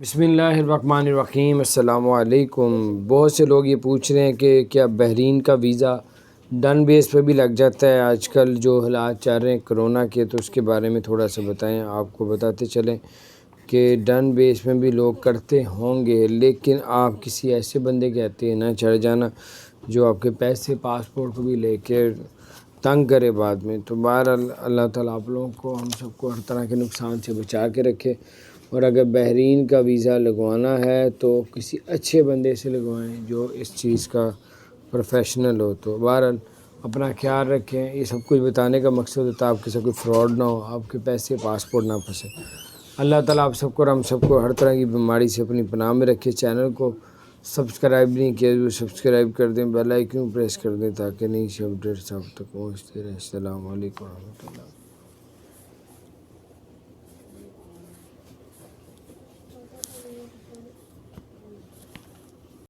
بسم اللہ الرحمن الرحیم۔ السلام علیکم۔ بہت سے لوگ یہ پوچھ رہے ہیں کہ کیا بحرین کا ویزا ڈن بیس پہ بھی لگ جاتا ہے؟ آج کل جو حالات چل رہے ہیں کرونا کے، تو اس کے بارے میں تھوڑا سا بتائیں۔ آپ کو بتاتے چلیں کہ ڈن بیس میں بھی لوگ کرتے ہوں گے، لیکن آپ کسی ایسے بندے کے ہاتھ نہ چڑھ جانا جو آپ کے پیسے پاسپورٹ کو بھی لے کے تنگ کرے بعد میں۔ تو بہرحال اللہ تعالیٰ آپ لوگوں کو، ہم سب کو ہر طرح کے نقصان سے بچا کے رکھے۔ اور اگر بحرین کا ویزا لگوانا ہے تو کسی اچھے بندے سے لگوائیں جو اس چیز کا پروفیشنل ہو۔ تو بہرحال اپنا خیال رکھیں۔ یہ سب کچھ بتانے کا مقصد ہوتا ہے آپ کے ساتھ کوئی فراڈ نہ ہو، آپ کے پیسے پاسپورٹ نہ پھنسے۔ اللہ تعالیٰ آپ سب کو اور ہم سب کو ہر طرح کی بیماری سے اپنی پناہ میں رکھے۔ چینل کو سبسکرائب نہیں کیا تو سبسکرائب کر دیں، بیل آئیکن پریس کر دیں تاکہ نئی سی اپڈیٹس آپ تک پہنچتے رہیں۔ السلام علیکم ورحمۃ اللہ۔